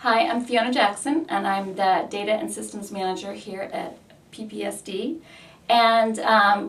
Hi, I'm Fiona Jackson, and I'm the Data and Systems Manager here at PPSD. And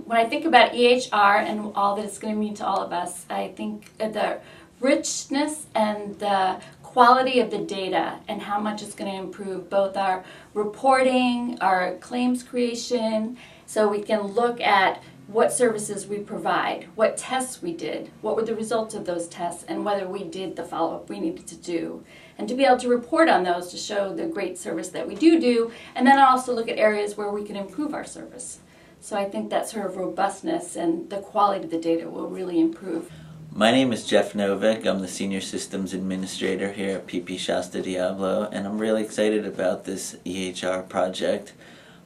when I think about EHR and all that it's going to mean to all of us, I think the richness and the quality of the data and how much it's going to improve both our reporting, our claims creation, so we can look at what services we provide, what tests we did, what were the results of those tests, and whether we did the follow-up we needed to do. And to be able to report on those to show the great service that we do, and then also look at areas where we can improve our service. So I think that sort of robustness and the quality of the data will really improve. My name is Jeff Novick. I'm the Senior Systems Administrator here at PPSD Diablo, and I'm really excited about this EHR project.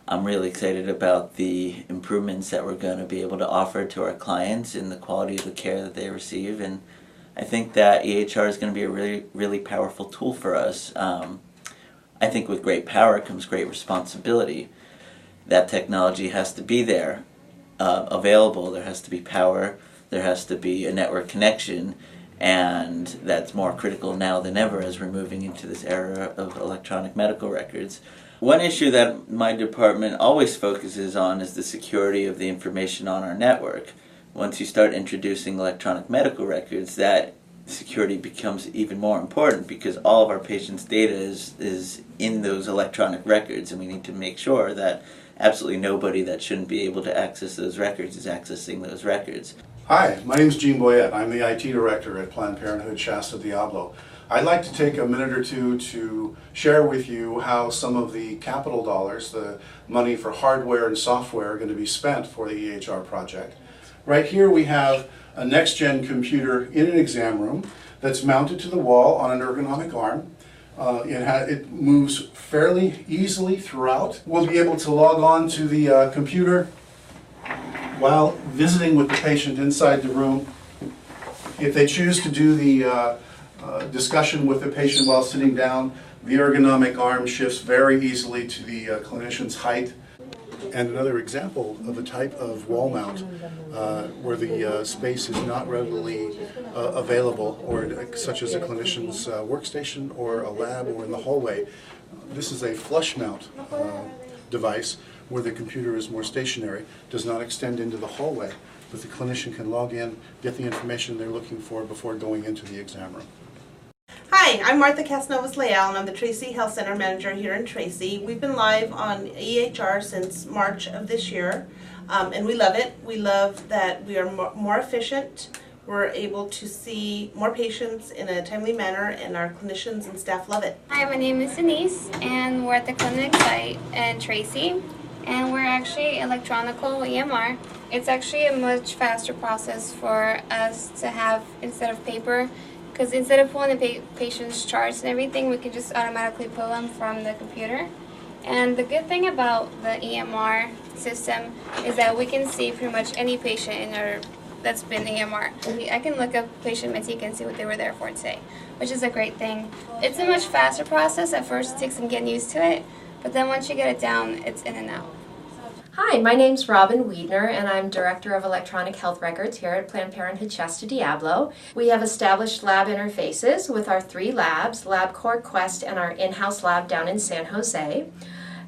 I'm really excited about the improvements that we're going to be able to offer to our clients in the quality of the care that they receive, and I think that EHR is going to be a really powerful tool for us. I think with great power comes great responsibility. That technology has to be there, available. There has to be power, there has to be a network connection, and that's more critical now than ever as we're moving into this era of electronic medical records. One issue that my department always focuses on is the security of the information on our network. Once you start introducing electronic medical records, that security becomes even more important because all of our patients' data is in those electronic records, and we need to make sure that absolutely nobody that shouldn't be able to access those records is accessing those records. Hi, my name is Gene Boyette. I'm the IT Director at Planned Parenthood Shasta Diablo. I'd like to take a minute or two to share with you how some of the capital dollars, the money for hardware and software, are going to be spent for the EHR project. Right here we have a next-gen computer in an exam room that's mounted to the wall on an ergonomic arm. It moves fairly easily throughout. We'll be able to log on to the computer while visiting with the patient inside the room. If they choose to do the discussion with the patient while sitting down, the ergonomic arm shifts very easily to the clinician's height. And another example of a type of wall mount where the space is not readily available, or such as a clinician's workstation or a lab or in the hallway. This is a flush mount device where the computer is more stationary, does not extend into the hallway, but the clinician can log in, get the information they're looking for before going into the exam room. Hi, I'm Martha Casnovas-Leal, and I'm the Tracy Health Center Manager here in Tracy. We've been live on EHR since March of this year, and we love it. We love that we are more efficient. We're able to see more patients in a timely manner, and our clinicians and staff love it. Hi, my name is Denise, and we're at the clinic site in Tracy, and we're actually electronical EMR. It's actually a much faster process for us to have instead of paper, because instead of pulling the patient's charts and everything, we can just automatically pull them from the computer. And the good thing about the EMR system is that we can see pretty much any patient that's been EMR. I can look up patient Metique and see what they were there for today, which is a great thing. It's a much faster process. At first it takes some getting used to it, but then once you get it down, it's in and out. Hi, my name's Robin Wiedner, and I'm Director of Electronic Health Records here at Planned Parenthood Shasta Diablo. We have established lab interfaces with our 3 labs, LabCorp, Quest, and our in-house lab down in San Jose.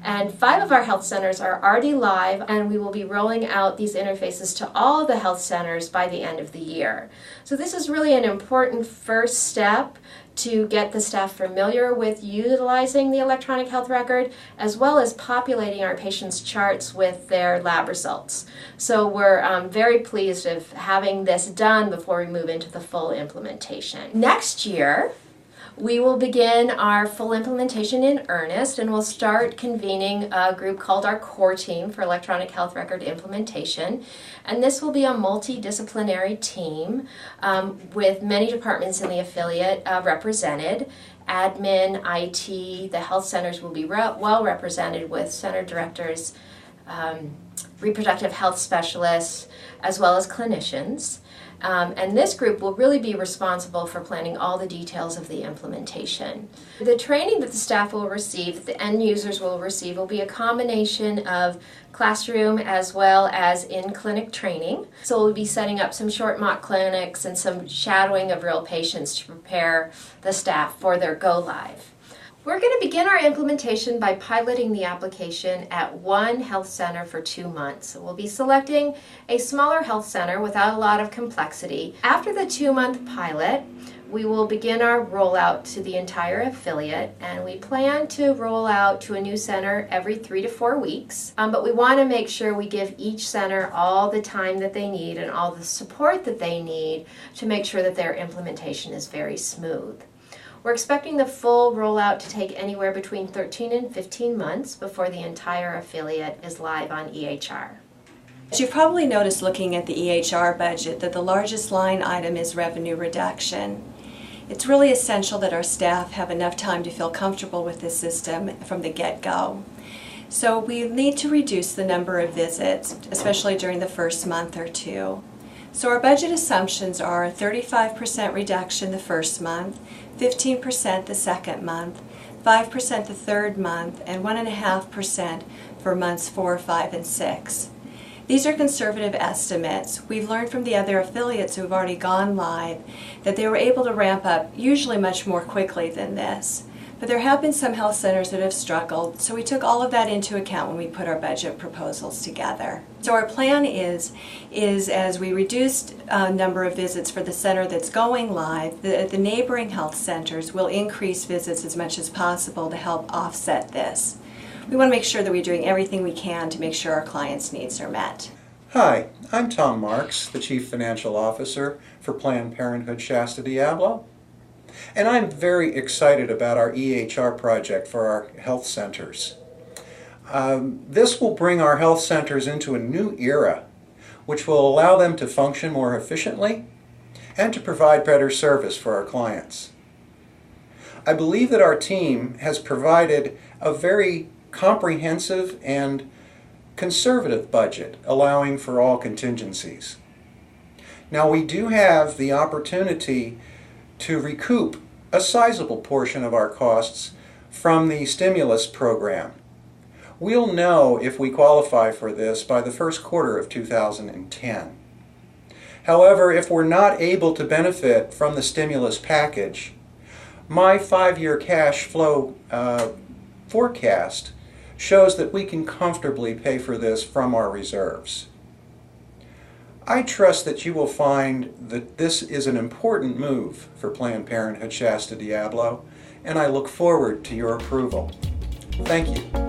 And 5 of our health centers are already live, and we will be rolling out these interfaces to all the health centers by the end of the year. So this is really an important first step to get the staff familiar with utilizing the electronic health record, as well as populating our patients' charts with their lab results. So we're very pleased of having this done before we move into the full implementation. Next year, we will begin our full implementation in earnest, and we'll start convening a group called our core team for electronic health record implementation. And this will be a multidisciplinary team with many departments in the affiliate represented. Admin, IT, the health centers will be well represented with center directors, reproductive health specialists, as well as clinicians. And this group will really be responsible for planning all the details of the implementation. The training that the staff will receive, that the end users will receive, will be a combination of classroom as well as in-clinic training. So we'll be setting up some short mock clinics and some shadowing of real patients to prepare the staff for their go-live. We're going to begin our implementation by piloting the application at one health center for 2 months. We'll be selecting a smaller health center without a lot of complexity. After the 2-month pilot, we will begin our rollout to the entire affiliate, and we plan to roll out to a new center every 3 to 4 weeks. But we want to make sure we give each center all the time that they need and all the support that they need to make sure that their implementation is very smooth. We're expecting the full rollout to take anywhere between 13 and 15 months before the entire affiliate is live on EHR. As you've probably noticed looking at the EHR budget that the largest line item is revenue reduction. It's really essential that our staff have enough time to feel comfortable with this system from the get-go. So we need to reduce the number of visits, especially during the first month or two. So our budget assumptions are a 35% reduction the first month, 15% the second month, 5% the third month, and 1.5% for months 4, 5, and 6. These are conservative estimates. We've learned from the other affiliates who have already gone live that they were able to ramp up usually much more quickly than this. But there have been some health centers that have struggled, so we took all of that into account when we put our budget proposals together. So our plan is as we reduce number of visits for the center that's going live, the neighboring health centers will increase visits as much as possible to help offset this. We want to make sure that we're doing everything we can to make sure our clients' needs are met. Hi, I'm Tom Marks, the Chief Financial Officer for Planned Parenthood Shasta Diablo. And I'm very excited about our EHR project for our health centers. This will bring our health centers into a new era, which will allow them to function more efficiently and to provide better service for our clients. I believe that our team has provided a very comprehensive and conservative budget, allowing for all contingencies. Now, we do have the opportunity to recoup a sizable portion of our costs from the stimulus program. We'll know if we qualify for this by the first quarter of 2010. However, if we're not able to benefit from the stimulus package, my 5-year cash flow forecast shows that we can comfortably pay for this from our reserves. I trust that you will find that this is an important move for Planned Parenthood Shasta Diablo, and I look forward to your approval. Thank you.